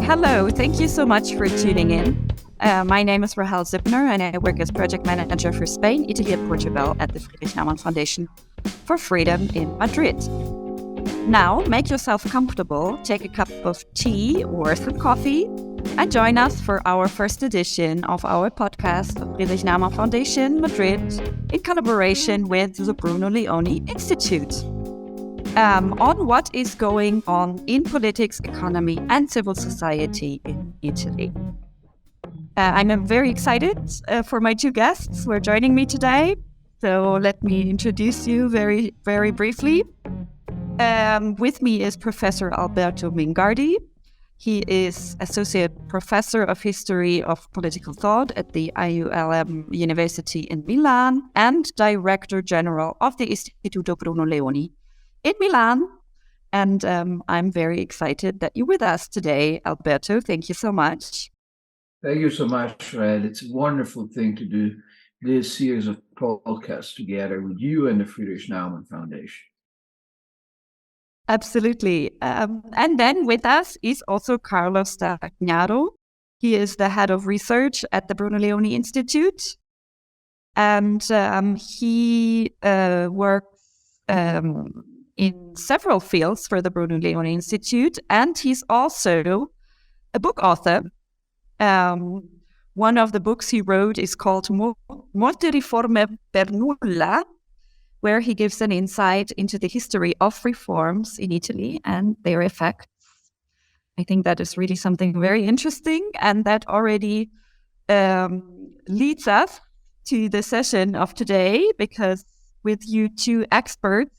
Hello, thank you so much for tuning in. My name is Rahel Zibner and I work as project manager for Spain, Italy and Portugal at the Friedrich Foundation for Freedom in Madrid. Now, make yourself comfortable, take a cup of tea or some coffee and join us for our first edition of our podcast of Friedrich Foundation Madrid in collaboration with the Bruno Leoni Institute. On what is going on in politics, economy and civil society in Italy. I'm very excited for my two guests who are joining me today. So let me introduce you very, very briefly. With me is Professor Alberto Mingardi. He is Associate Professor of History of Political Thought at the IULM University in Milan and Director General of the Istituto Bruno Leoni in Milan. And I'm very excited that you're with us today, Alberto. Thank you so much. Thank you so much, Fred. It's a wonderful thing to do this series of podcasts together with you and the Friedrich Neumann Foundation. Absolutely. And then with us is also Carlo Stagnaro. He is the head of research at the Bruno Leoni Institute. And he works in several fields for the Bruno Leoni Institute. And he's also a book author. One of the books he wrote is called Molte riforme per nulla, where he gives an insight into the history of reforms in Italy and their effects. I think that is really something very interesting, and that already leads us to the session of today, because with you two experts,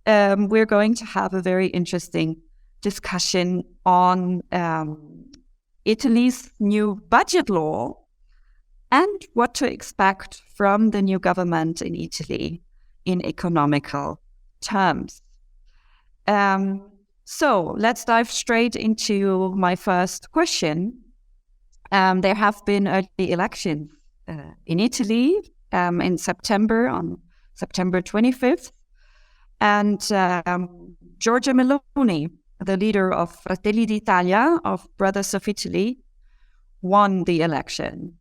we're going to have a very interesting discussion on Italy's new budget law and what to expect from the new government in Italy in economical terms. So let's dive straight into my first question. There have been early elections in Italy in September, on September 25th. And Giorgia Meloni, the leader of Fratelli d'Italia, of Brothers of Italy, won the election.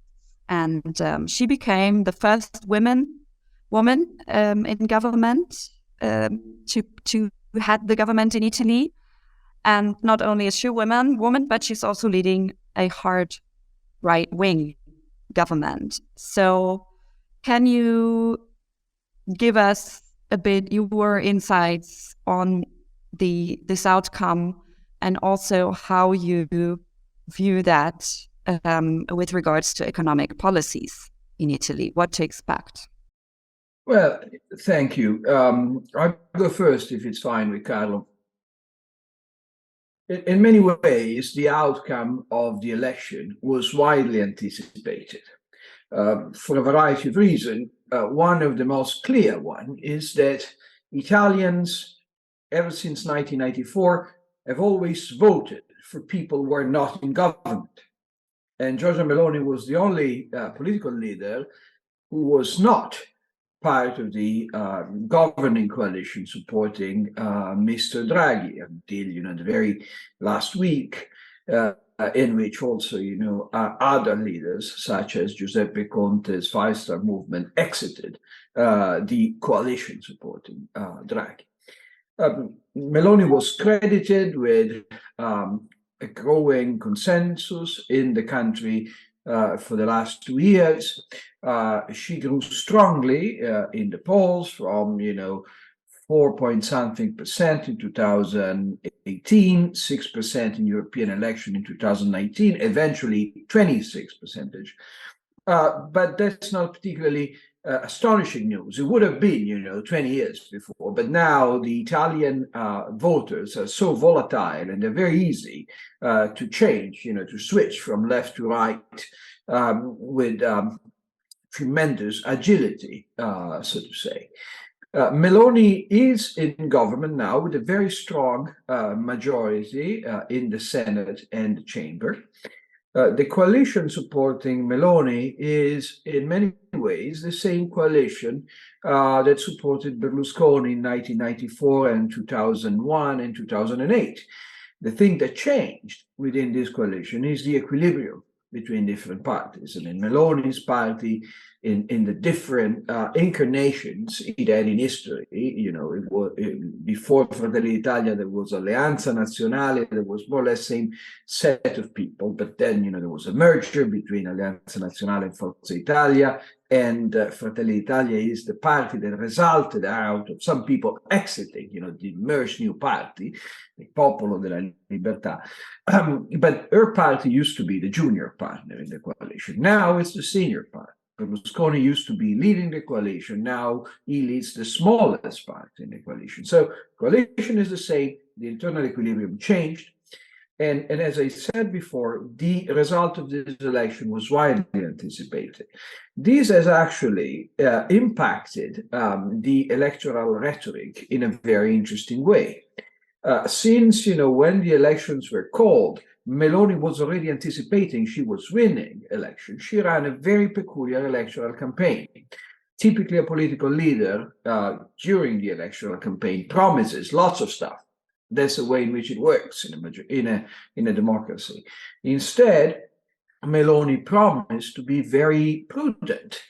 And she became the first woman in government to head the government in Italy. And not only is she a woman, but she's also leading a hard right-wing government. So can you give us a bit your insights on this outcome and also how you view that with regards to economic policies in Italy, what to expect? Well, thank you. I'll go first if it's fine with Carlo. In many ways, the outcome of the election was widely anticipated for a variety of reasons. One of the most clear one is that Italians, ever since 1994, have always voted for people who are not in government. And Giorgia Meloni was the only political leader who was not part of the governing coalition supporting Mr. Draghi until, the very last week, in which also, other leaders such as Giuseppe Conte's Five-Star Movement exited the coalition supporting Draghi. Meloni was credited with a growing consensus in the country for the last 2 years. She grew strongly in the polls from, 4-point-something% in 2018, 6% in European election in 2019, eventually 26%. But that's not particularly astonishing news. It would have been, 20 years before, but now the Italian voters are so volatile and they're very easy to change, to switch from left to right with tremendous agility, so to say. Meloni is in government now with a very strong majority in the Senate and the Chamber. The coalition supporting Meloni is in many ways the same coalition that supported Berlusconi in 1994 and 2001 and 2008. The thing that changed within this coalition is the equilibrium between different parties. I mean, Meloni's party, in the different incarnations it had in history, before Fratelli d'Italia, there was Alleanza Nazionale, there was more or less same set of people, but then, there was a merger between Alleanza Nazionale and Forza Italia, and Fratelli d'Italia is the party that resulted out of some people exiting, the merged new party, the Popolo della Libertà. But her party used to be the junior partner in the coalition. Now it's the senior party. Berlusconi used to be leading the coalition. Now he leads the smallest party in the coalition. So coalition is the same. The internal equilibrium changed. And as I said before, the result of this election was widely anticipated. This has actually impacted the electoral rhetoric in a very interesting way. Since, when the elections were called, Meloni was already anticipating she was winning elections. She ran a very peculiar electoral campaign. Typically, a political leader during the electoral campaign promises lots of stuff. That's the way in which it works in a democracy. Instead, Meloni promised to be very prudent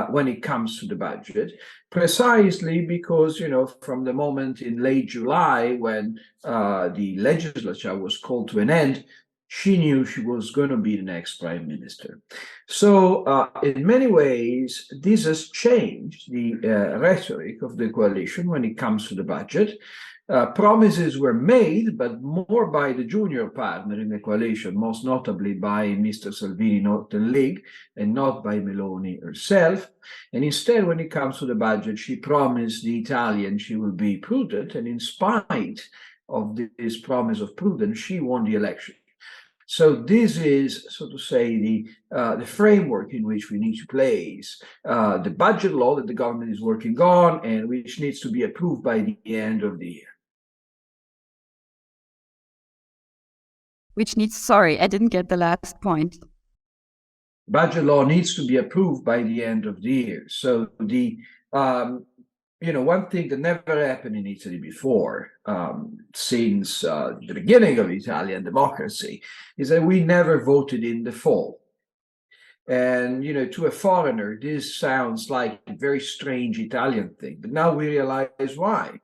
when it comes to the budget, precisely because, from the moment in late July when the legislature was called to an end, she knew she was going to be the next prime minister. So in many ways, this has changed the rhetoric of the coalition when it comes to the budget. Promises were made, but more by the junior partner in the coalition, most notably by Mr. Salvini, Northern League, and not by Meloni herself. And instead, when it comes to the budget, she promised the Italians she will be prudent, and in spite of this promise of prudence, she won the election. So this is, so to say, the framework in which we need to place the budget law that the government is working on, and which needs to be approved by the end of the year. Sorry, I didn't get the last point. Budget law needs to be approved by the end of the year. So one thing that never happened in Italy before, since the beginning of Italian democracy, is that we never voted in the fall. And, to a foreigner, this sounds like a very strange Italian thing, but now we realize why.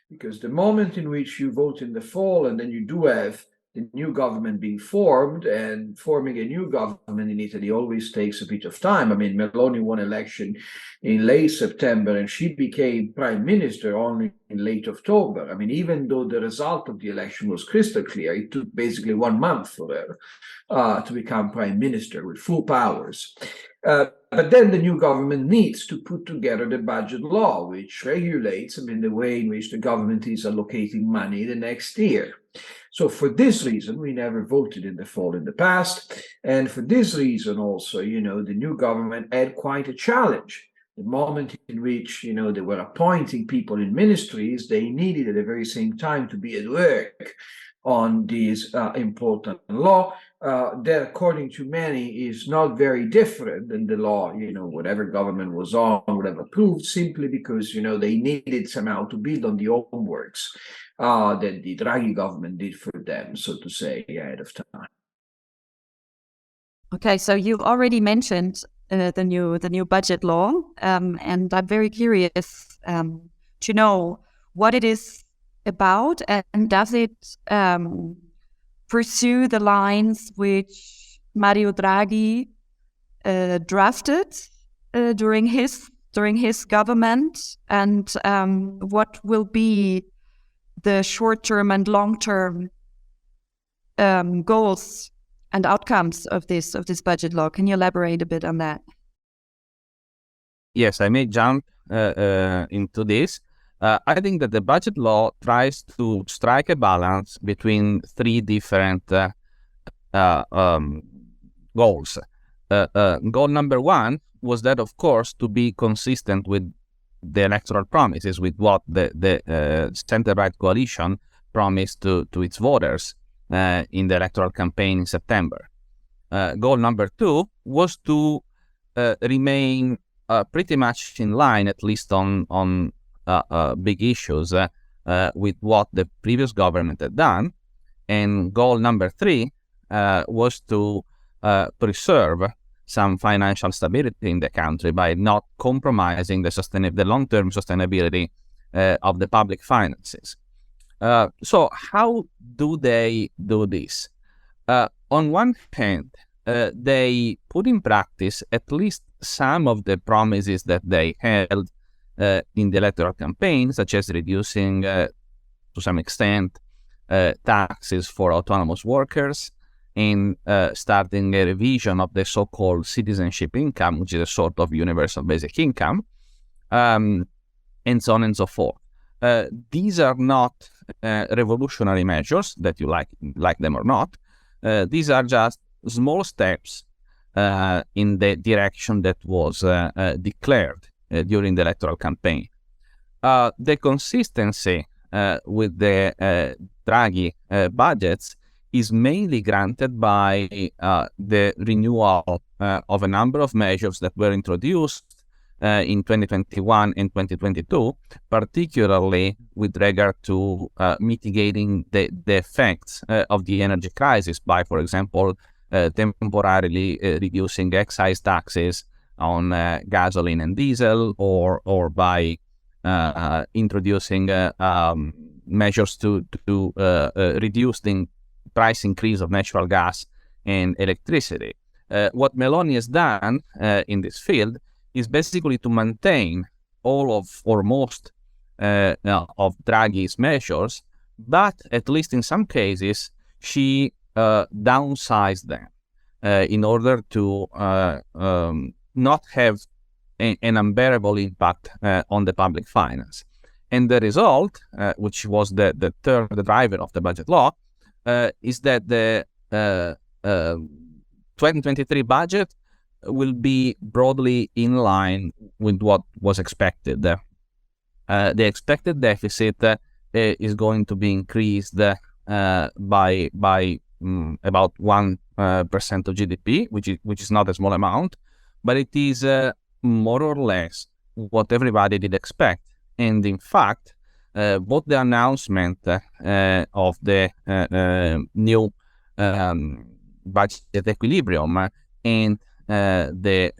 Because the moment in which you vote in the fall, and then you do have the new government being formed, and forming a new government in Italy always takes a bit of time. I mean, Meloni won election in late September, and she became prime minister only in late October. I mean, even though the result of the election was crystal clear, it took basically 1 month for her to become prime minister with full powers. But then the new government needs to put together the budget law, which regulates, the way in which the government is allocating money the next year. So for this reason, we never voted in the fall in the past. And for this reason also, the new government had quite a challenge. The moment in which, they were appointing people in ministries, they needed at the very same time to be at work on this important law that, according to many, is not very different than the law, whatever government was on would have approved, simply because, they needed somehow to build on the homeworks that the Draghi government did for them, so to say, ahead of time. Okay, so you already mentioned the new budget law, and I'm very curious to know what it is about, and does it pursue the lines which Mario Draghi drafted during his government, and what will be the short-term and long-term goals and outcomes of this budget law? Can you elaborate a bit on that? Yes, I may jump into this. I think that the budget law tries to strike a balance between three different goals. Goal number one was that, of course, to be consistent with the electoral promises, with what the center-right coalition promised to its voters in the electoral campaign in September. Goal number two was to remain pretty much in line, at least on big issues, with what the previous government had done. And goal number 3 was to preserve some financial stability in the country by not compromising the long-term sustainability of the public finances. So how do they do this? On one hand, they put in practice at least some of the promises that they held in the electoral campaign, such as reducing, to some extent, taxes for autonomous workers, and starting a revision of the so-called citizenship income, which is a sort of universal basic income, and so on and so forth. These are not revolutionary measures, that you like them or not. These are just small steps in the direction that was declared during the electoral campaign. The consistency with the Draghi budgets is mainly granted by the renewal of a number of measures that were introduced in 2021 and 2022, particularly with regard to mitigating the effects of the energy crisis by, for example, temporarily reducing excise taxes on gasoline and diesel, or by introducing measures to reduce the price increase of natural gas and electricity. What Meloni has done in this field is basically to maintain all of, or most of Draghi's measures, but at least in some cases, she downsized them in order to not have an unbearable impact on the public finance. And the result, which was the third driver of the budget law, is that the 2023 budget will be broadly in line with what was expected. The expected deficit is going to be increased by about 1% of GDP, which is not a small amount, but it is more or less what everybody did expect. And in fact, both the announcement of the new budget equilibrium and the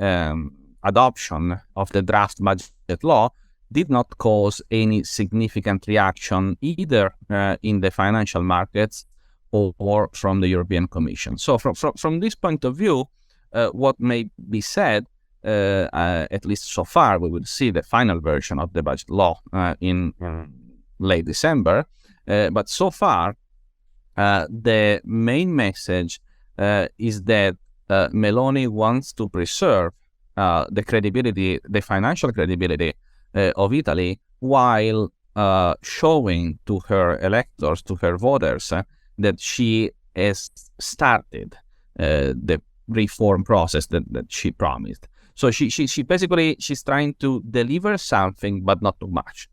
adoption of the draft budget law did not cause any significant reaction either in the financial markets or from the European Commission. So from this point of view, what may be said, at least so far, we will see the final version of the budget law in late December, but so far the main message is that Meloni wants to preserve the credibility, the financial credibility of Italy, while showing to her electors, to her voters, that she has started the reform process that she promised. So she basically, she's trying to deliver something, but not too much.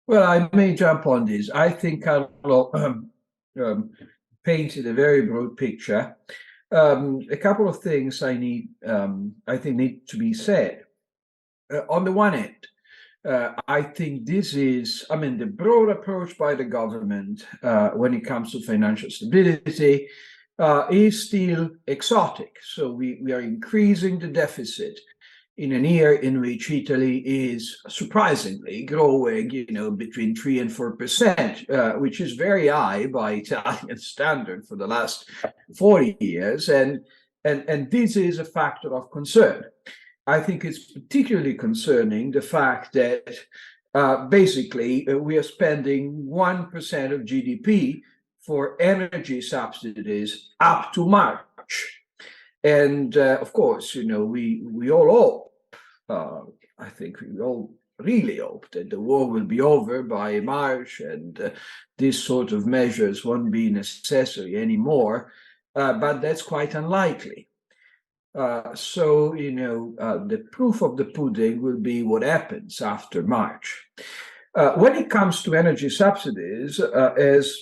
Well, I may jump on this. I think Carlo painted a very broad picture. A couple of things I think need to be said. On the one hand, I think this is, the broad approach by the government when it comes to financial stability is still exotic. So we are increasing the deficit in a year in which Italy is surprisingly growing, between 3 and 4%, which is very high by Italian standard for the last 40 years. And this is a factor of concern. I think it's particularly concerning the fact that basically we are spending 1% of GDP for energy subsidies up to March. And of course, we all hope, I think we all really hope that the war will be over by March and this sort of measures won't be necessary anymore, but that's quite unlikely. So, the proof of the pudding will be what happens after March. When it comes to energy subsidies, as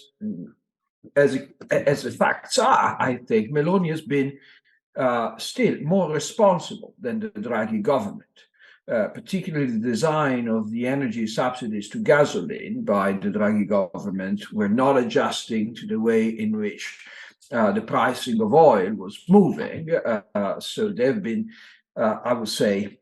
the facts are, I think Meloni has been still more responsible than the Draghi government. particularly the design of the energy subsidies to gasoline by the Draghi government, were not adjusting to the way in which the pricing of oil was moving. So they've been, I would say,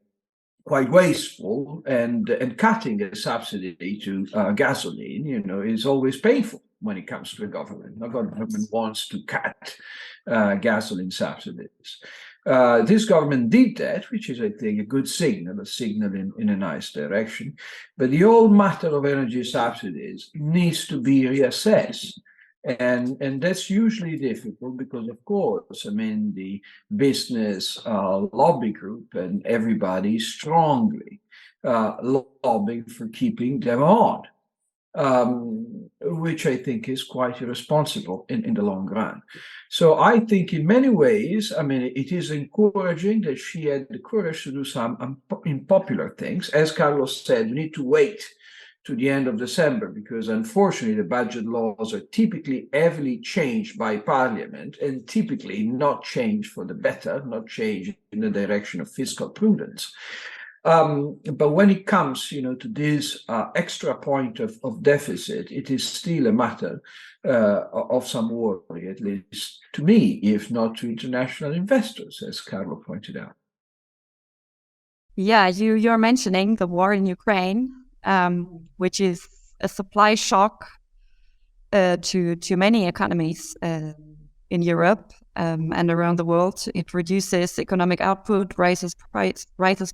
quite wasteful, and cutting a subsidy to gasoline, is always painful when it comes to a government. The government wants to cut gasoline subsidies. This government did that, which is, I think, a good signal, in a nice direction. But the whole matter of energy subsidies needs to be reassessed. And that's usually difficult because, of course, the business lobby group and everybody strongly lobbying for keeping them on, which I think is quite irresponsible in the long run. So I think in many ways, it is encouraging that she had the courage to do some unpopular things. As Carlos said, we need to wait to the end of December, because unfortunately the budget laws are typically heavily changed by Parliament, and typically not changed for the better, not changed in the direction of fiscal prudence. But when it comes, to this extra point of deficit, it is still a matter of some worry, at least to me, if not to international investors, as Carlo pointed out. Yeah, you're mentioning the war in Ukraine, which is a supply shock to many economies in Europe and around the world. It reduces economic output, raises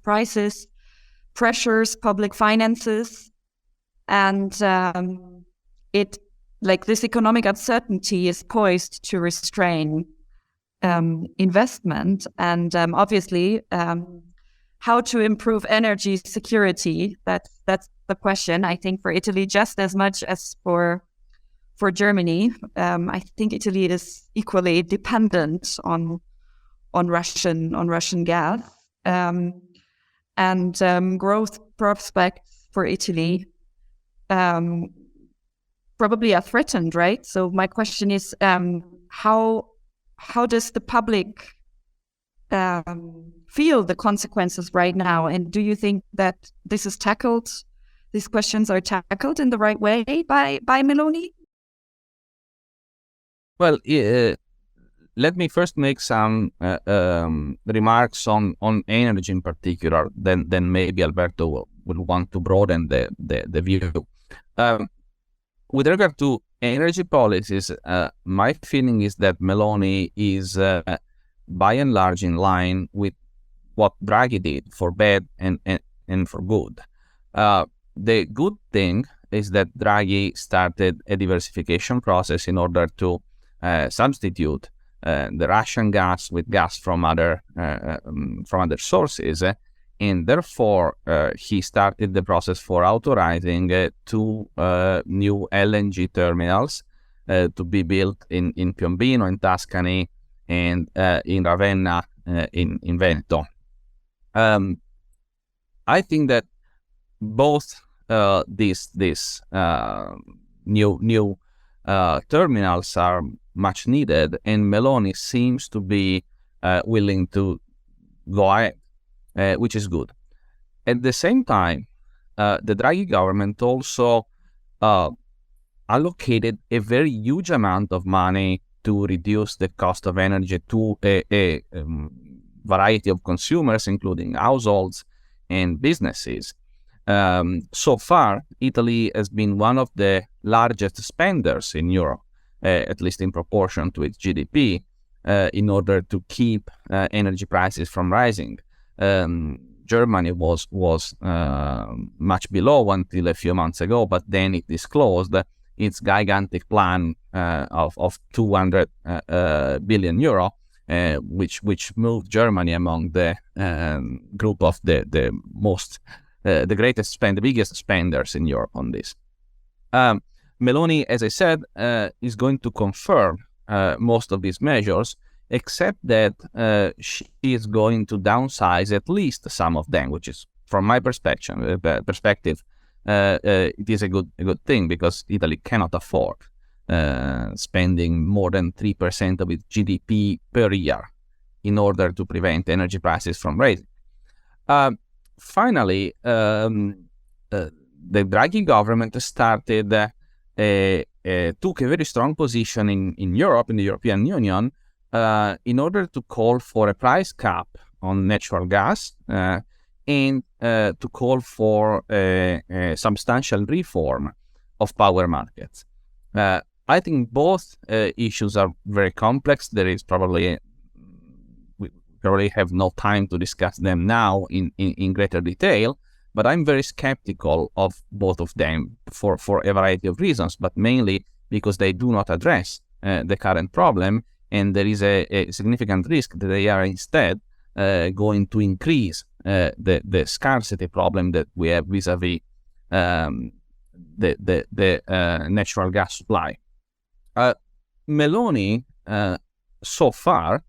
prices, pressures public finances, and this economic uncertainty is poised to restrain investment, and obviously how to improve energy security. That's the question, I think, for Italy just as much as for Germany. I think Italy is equally dependent on Russian gas, and growth prospects for Italy probably are threatened, right? So my question is, how does the public feel the consequences right now, and do you think that these questions are tackled in the right way by Meloni? Well, let me first make some remarks on energy in particular. Then maybe Alberto will want to broaden the view. With regard to energy policies, my feeling is that Meloni is by and large in line with what Draghi did, for bad and for good. The good thing is that Draghi started a diversification process in order to substitute the Russian gas with gas from other sources, and therefore he started the process for authorizing 2 new LNG terminals to be built in Piombino, in Tuscany, and in Ravenna, in Veneto. I think that both these new terminals are much needed, and Meloni seems to be willing to go ahead, which is good. At the same time, the Draghi government also allocated a very huge amount of money to reduce the cost of energy to a variety of consumers, including households and businesses. So far, Italy has been one of the largest spenders in Europe, at least in proportion to its GDP, in order to keep energy prices from rising. Germany was much below until a few months ago, but then it disclosed its gigantic plan of 200 billion euro, which moved Germany among the group of the biggest spenders in Europe on this. Meloni, as I said, is going to confirm most of these measures, except that she is going to downsize at least some of them, which is, from my perspective, it is a good thing, because Italy cannot afford spending more than 3% of its GDP per year in order to prevent energy prices from rising. finally, the Draghi government started took a very strong position in Europe, in the European Union, in order to call for a price cap on natural gas and to call for a substantial reform of power markets. I think both issues are very complex. There is probably we probably have no time to discuss them now in greater detail, but I'm very skeptical of both of them for a variety of reasons, but mainly because they do not address the current problem, and there is a significant risk that they are instead going to increase the scarcity problem that we have vis-a-vis the natural gas supply. Meloni so far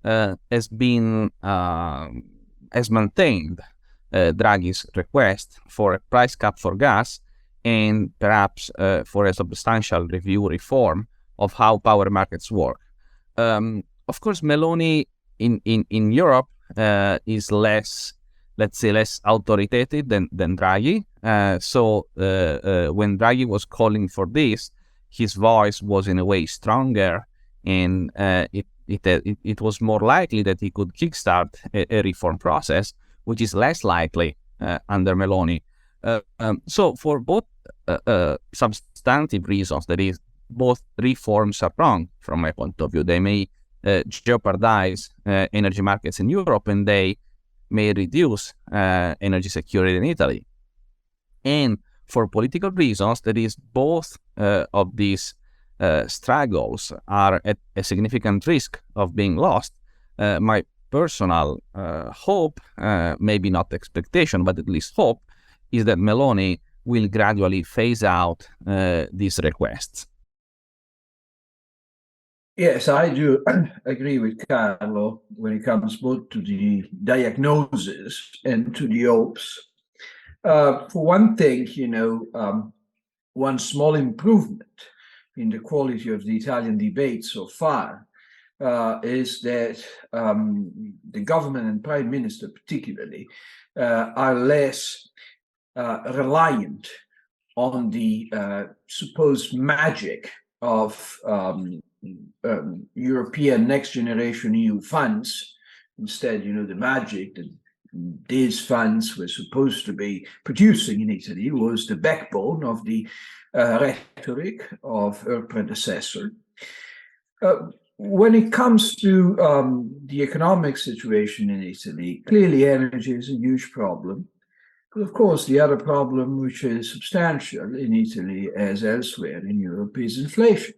has maintained Draghi's request for a price cap for gas and perhaps for a substantial reform of how power markets work. Of course, Meloni in Europe is less, let's say, less authoritative than Draghi. So when Draghi was calling for this, his voice was in a way stronger, and it was more likely that he could kickstart a reform process, which is less likely under Meloni. So for both substantive reasons, that is, both reforms are wrong from my point of view. They may jeopardize energy markets in Europe, and they may reduce energy security in Italy. And for political reasons, that is, both of these struggles are at a significant risk of being lost. My personal hope, maybe not expectation, but at least hope, is that Meloni will gradually phase out these requests. Yes, I do agree with Carlo when it comes both to the diagnosis and to the hopes. For one thing, one small improvement in the quality of the Italian debate so far is that the government and Prime Minister particularly are less reliant on the supposed magic of European Next Generation EU funds. Instead, the magic that these funds were supposed to be producing in Italy was the backbone of the rhetoric of her predecessor. When it comes to the economic situation in Italy, clearly energy is a huge problem. But of course, the other problem, which is substantial in Italy as elsewhere in Europe, is inflation.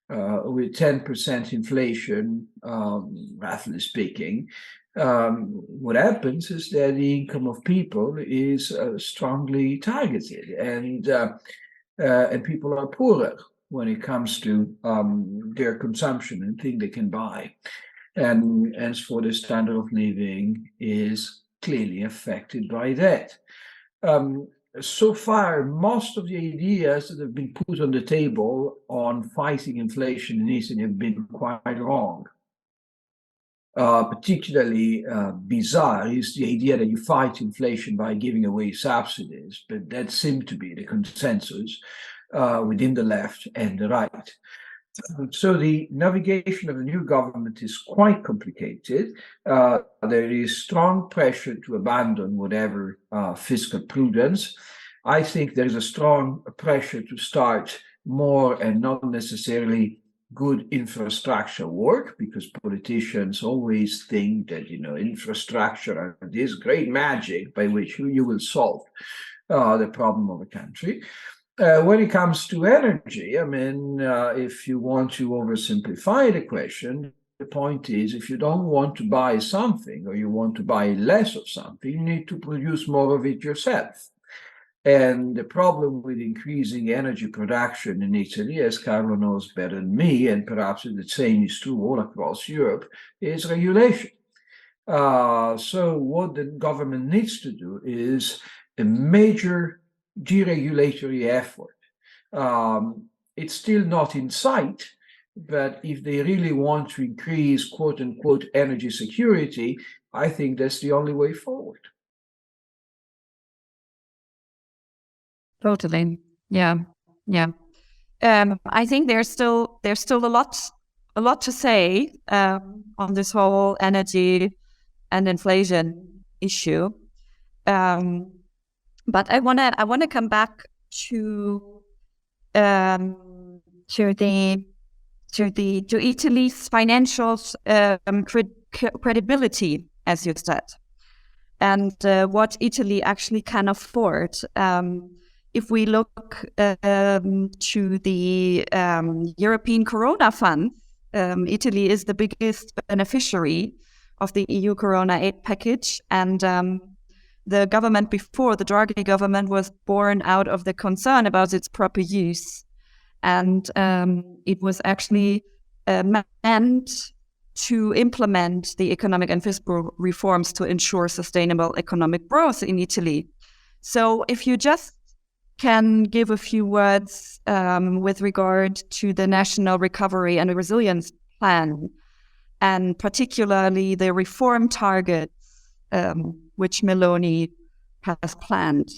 With 10% inflation, roughly speaking, what happens is that the income of people is strongly targeted, and people are poorer when it comes to their consumption and things they can buy. And as for the standard of living is clearly affected by that. So far, most of the ideas that have been put on the table on fighting inflation in Italy have been quite wrong. Particularly bizarre is the idea that you fight inflation by giving away subsidies, but that seemed to be the consensus within the left and the right. So the navigation of the new government is quite complicated. There is strong pressure to abandon whatever fiscal prudence. I think there is a strong pressure to start more and not necessarily good infrastructure work, because politicians always think that, infrastructure are this great magic by which you will solve the problem of a country. When it comes to energy, if you want to oversimplify the question, the point is, if you don't want to buy something or you want to buy less of something, you need to produce more of it yourself. And the problem with increasing energy production in Italy, as Carlo knows better than me, and perhaps the same is true all across Europe, is regulation. So what the government needs to do is a major deregulatory effort. It's still not in sight, but if they really want to increase quote unquote energy security, I think that's the only way forward. Totally. Yeah. Yeah. I think there's still a lot to say on this whole energy and inflation issue. But I wanna come back to Italy's financial credibility, as you said, and what Italy actually can afford. If we look to the European Corona Fund, Italy is the biggest beneficiary of the EU Corona aid package, and the government before, the Draghi government, was born out of the concern about its proper use. And it was actually meant to implement the economic and fiscal reforms to ensure sustainable economic growth in Italy. So if you just can give a few words with regard to the National Recovery and Resilience Plan, and particularly the reform targets which Meloni has planned.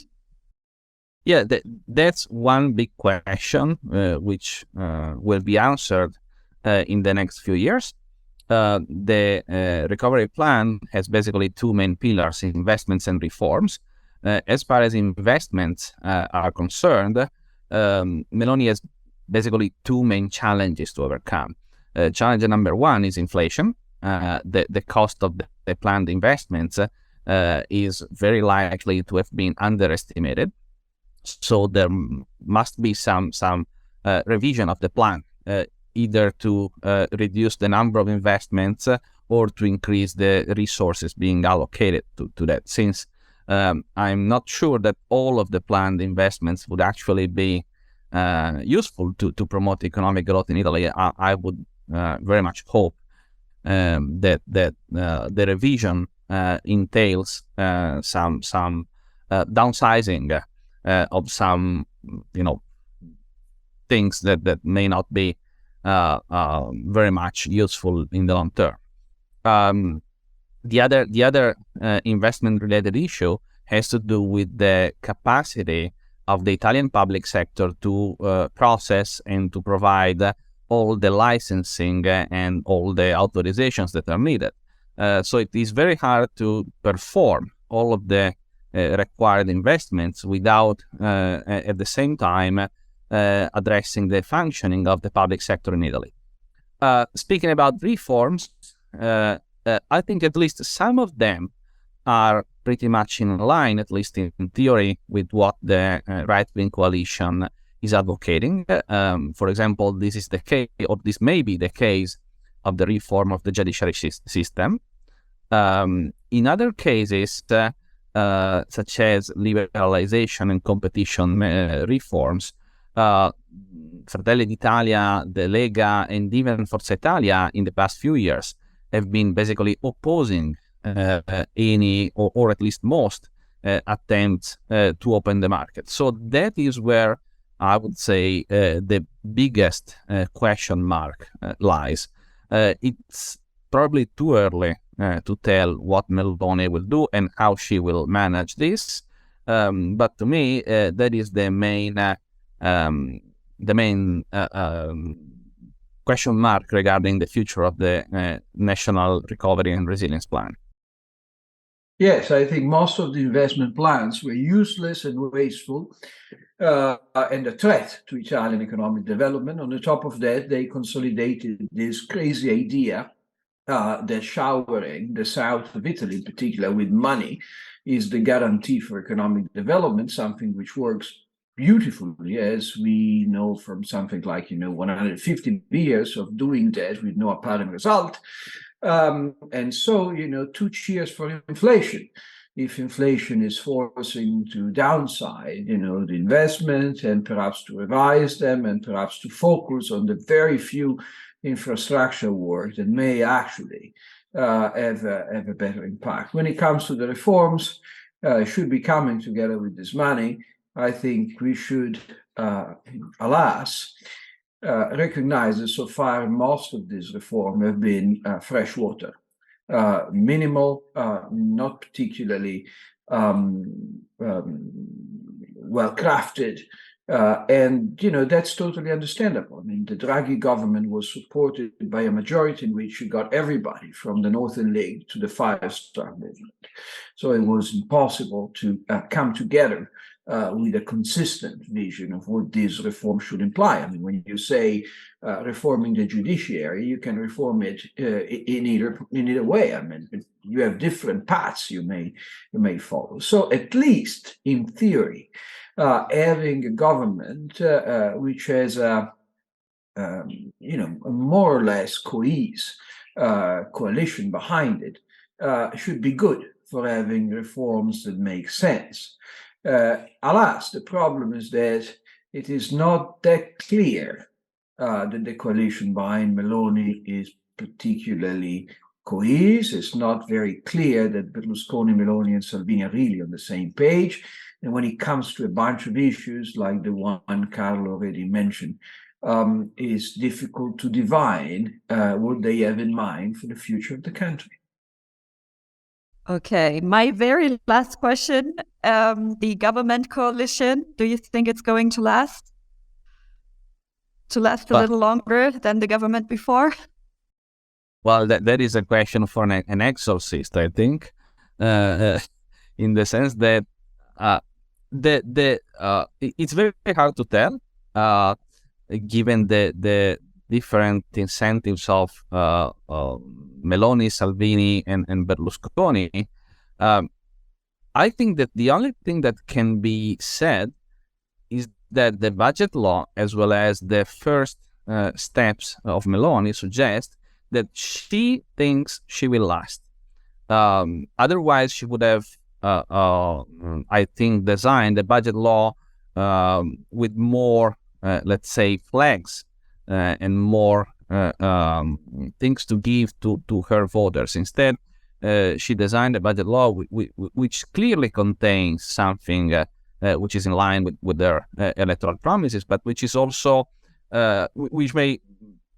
Yeah, that's one big question which will be answered in the next few years. The recovery plan has basically two main pillars: investments and reforms. As far as investments are concerned, Meloni has basically two main challenges to overcome. Challenge number one is inflation. The cost of the planned investments is very likely to have been underestimated. So there must be some revision of the plan, either to reduce the number of investments or to increase the resources being allocated to that. Since I'm not sure that all of the planned investments would actually be useful to promote economic growth in Italy. I would very much hope that the revision entails some downsizing of some things that may not be very much useful in the long term. The other investment related issue has to do with the capacity of the Italian public sector to process and to provide all the licensing and all the authorizations that are needed. So it is very hard to perform all of the required investments without at the same time addressing the functioning of the public sector in Italy. Speaking about reforms, I think at least some of them are pretty much in line, at least in theory, with what the right-wing coalition is advocating. For example, this is the case, or this may be the case, of the reform of the judiciary system. In other cases, such as liberalization and competition reforms, Fratelli d'Italia, the Lega, and even Forza Italia in the past few years have been basically opposing any, or at least most, attempts to open the market. So that is where I would say the biggest question mark lies. It's probably too early to tell what Meloni will do and how she will manage this. But to me, that is the main question mark regarding the future of the National Recovery and Resilience Plan. Yes, I think most of the investment plans were useless and wasteful and a threat to Italian economic development. On the top of that, they consolidated this crazy idea that showering the south of Italy, in particular, with money is the guarantee for economic development, something which works beautifully, as we know from something like 150 years of doing that with no apparent result. And so, two cheers for inflation. If inflation is forcing to downside, the investment, and perhaps to revise them, and perhaps to focus on the very few infrastructure work that may actually have a better impact. When it comes to the reforms, should be coming together with this money. I think we should, alas, recognize that so far most of this reform have been fresh water, minimal, not particularly well crafted. And, that's totally understandable. I mean, the Draghi government was supported by a majority in which you got everybody from the Northern League to the Five-Star Movement. So it was impossible to come together with a consistent vision of what this reform should imply. I mean, when you say reforming the judiciary, you can reform it in either way. I mean, you have different paths you may follow. So at least in theory, having a government which has a more or less cohesive coalition behind it should be good for having reforms that make sense. Alas, the problem is that it is not that clear that the coalition behind Meloni is particularly cohesive. It's not very clear that Berlusconi, Meloni, and Salvini are really on the same page. And when it comes to a bunch of issues like the one Carlo already mentioned, it's difficult to divine what they have in mind for the future of the country. Okay, my very last question, the government coalition, do you think it's going to last? To last a little longer than the government before? Well, that is a question for an exorcist, I think, in the sense that it's very hard to tell, given the different incentives of Meloni, Salvini, and Berlusconi. I think that the only thing that can be said is that the budget law, as well as the first steps of Meloni, suggest that she thinks she will last. Otherwise, she would have, I think, designed the budget law with more, let's say, flags and more things to give to her voters. Instead, she designed a budget law which clearly contains something which is in line with their electoral promises, but which is also which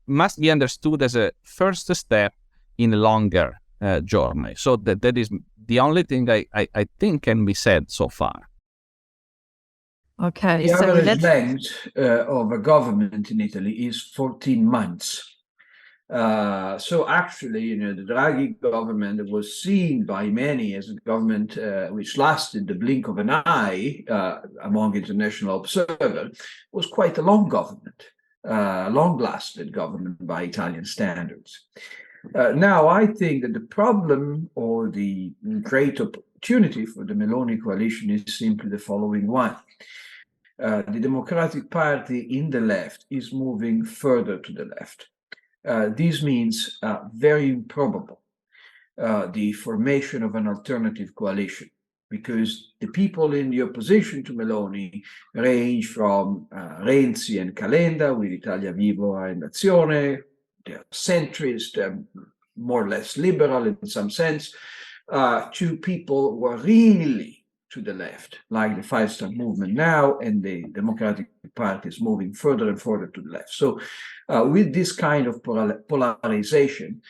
must be understood as a first step in a longer journey. So that is the only thing I think can be said so far. Okay, the average length of a government in Italy is 14 months. So actually, the Draghi government was seen by many as a government which lasted the blink of an eye among international observers. Was quite a long government, long-lasted government by Italian standards. Now, I think that the problem or the great opportunity for the Meloni coalition is simply the following one. The Democratic Party in the left is moving further to the left. This means very improbable the formation of an alternative coalition, because the people in the opposition to Meloni range from Renzi and Calenda with Italia Viva and Azione. They're centrist, more or less liberal in some sense, to people who are really to the left, like the Five-Star Movement now, and the Democratic Party is moving further and further to the left. So with this kind of polarization,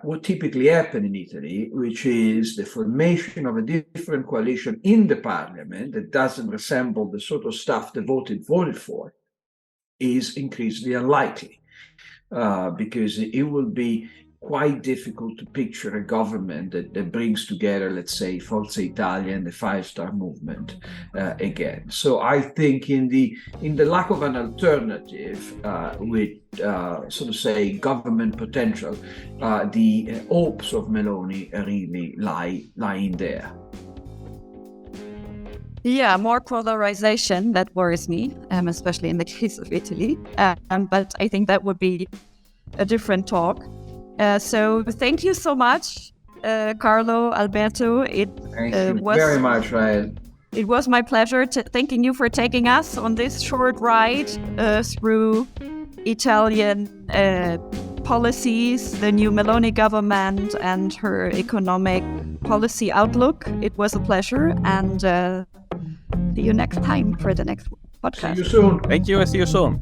what typically happens in Italy, which is the formation of a different coalition in the parliament that doesn't resemble the sort of stuff the voted for, is increasingly unlikely, because it will be quite difficult to picture a government that brings together, let's say, Forza Italia and the Five-Star Movement again. So I think in the lack of an alternative with sort of say government potential, the hopes of Meloni really lie in there. Yeah, more polarization, that worries me, especially in the case of Italy. But I think that would be a different talk. So thank you so much, Carlo, Alberto. Thank you very much, Rahel. It was my pleasure thanking you for taking us on this short ride through Italian policies, the new Meloni government, and her economic policy outlook. It was a pleasure, and see you next time for the next podcast. See you soon. Thank you. See you soon.